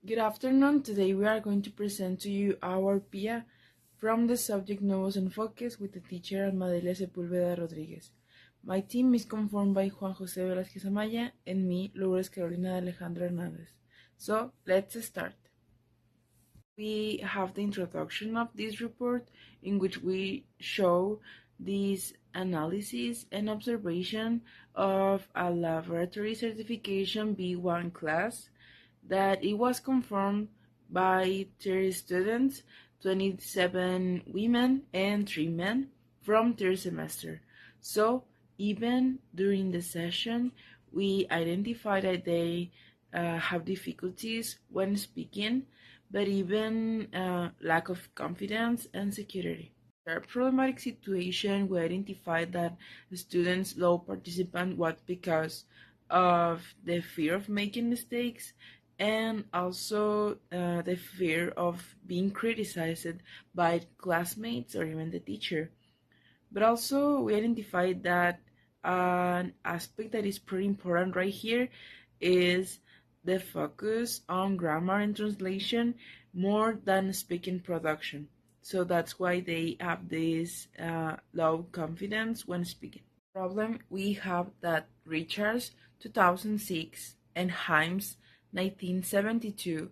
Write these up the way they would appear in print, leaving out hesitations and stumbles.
Good afternoon. Today we are going to present to you our PIA from the subject Nuevos Enfoques with the teacher Almadelia Sepúlveda Rodríguez. My team is conformed by Juan José Velázquez Amaya and me, Lourdes Carolina de Alejandra Hernández. So let's start. We have the introduction of this report in which we show this analysis and observation of a laboratory certification B1 class that it was confirmed by 30 students, 27 women and 3 men from third semester. So even during the session, we identified that they have difficulties when speaking, but even lack of confidence and security. A problematic situation, we identified that the students' low participant was because of the fear of making mistakes and also the fear of being criticized by classmates or even the teacher. But also, we identified that an aspect that is pretty important right here is the focus on grammar and translation more than speaking production. So that's why they have this low confidence when speaking. Problem we have that Richards 2006 and Himes 1972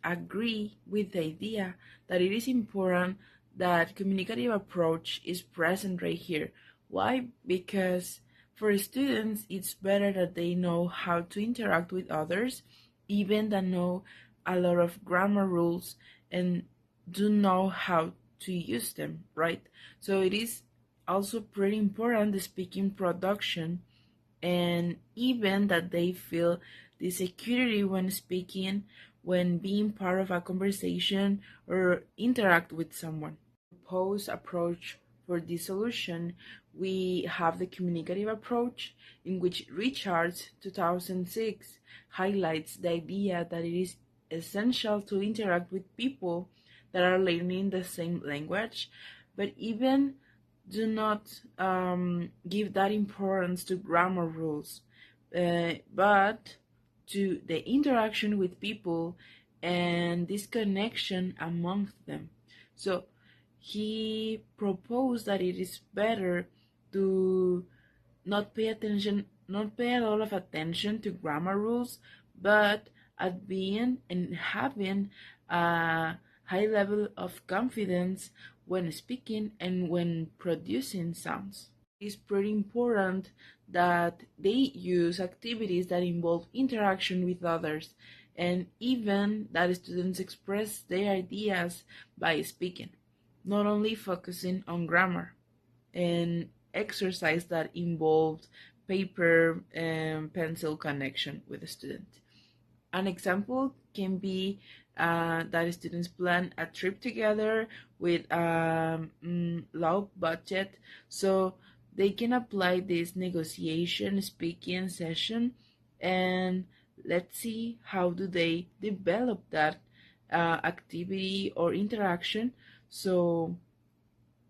agree with the idea that it is important that communicative approach is present right here. Why? Because for students, it's better that they know how to interact with others, even than know a lot of grammar rules and do know how to use them, right? So it is also pretty important the speaking production and even that they feel the security when speaking, when being part of a conversation or interact with someone. Proposed approach for this solution, we have the communicative approach in which Richards 2006 highlights the idea that it is essential to interact with people that are learning the same language, but even do not give that importance to grammar rules, but to the interaction with people and this connection amongst them. So he proposed that it is better to not pay a lot of attention to grammar rules, but at being and having a high level of confidence when speaking and when producing sounds. It's pretty important that they use activities that involve interaction with others and even that students express their ideas by speaking, not only focusing on grammar and exercise that involved paper and pencil connection with the student. An example can be that students plan a trip together with a low budget, so they can apply this negotiation speaking session and let's see how do they develop that activity or interaction. So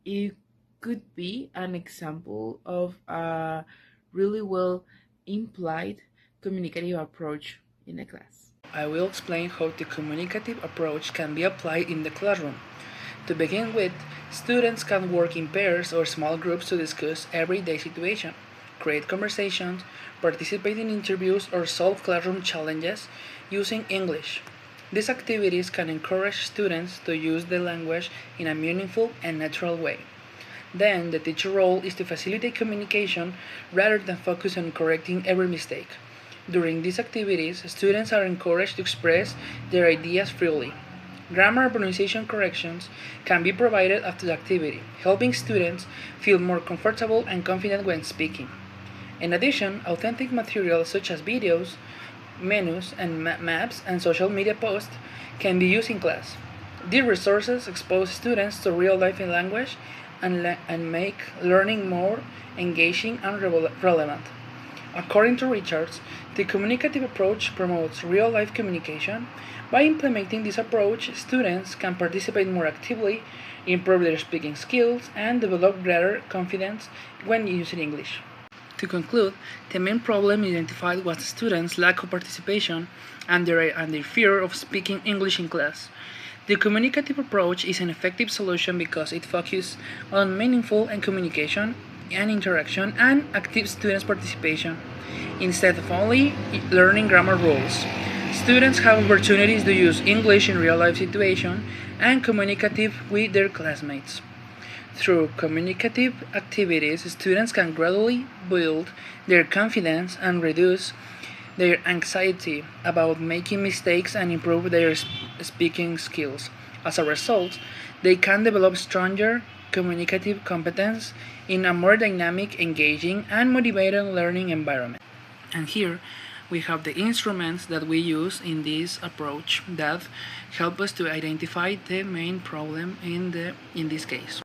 it could be an example of a really well implied communicative approach in a class. I will explain how the communicative approach can be applied in the classroom. To begin with, students can work in pairs or small groups to discuss everyday situations, create conversations, participate in interviews, or solve classroom challenges using English. These activities can encourage students to use the language in a meaningful and natural way. Then, the teacher role is to facilitate communication rather than focus on correcting every mistake. During these activities, students are encouraged to express their ideas freely. Grammar and pronunciation corrections can be provided after the activity, helping students feel more comfortable and confident when speaking. In addition, authentic materials such as videos, menus, and maps and social media posts can be used in class. These resources expose students to real-life language and make learning more engaging and relevant. According to Richards, the communicative approach promotes real-life communication. By implementing this approach, students can participate more actively, improve their speaking skills, and develop greater confidence when using English. To conclude, the main problem identified was students' lack of participation and their fear of speaking English in class. The communicative approach is an effective solution because it focuses on meaningful and communication and interaction and active students' participation instead of only learning grammar rules. Students have opportunities to use English in real life situations and communicative with their classmates. Through communicative activities, students can gradually build their confidence and reduce their anxiety about making mistakes and improve their speaking skills. As a result, they can develop stronger communicative competence in a more dynamic, engaging, and motivating learning environment. And here we have the instruments that we use in this approach that help us to identify the main problem in this case.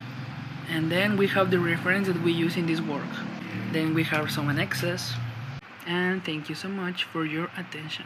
And then we have the reference that we use in this work. Then we have some annexes. And thank you so much for your attention.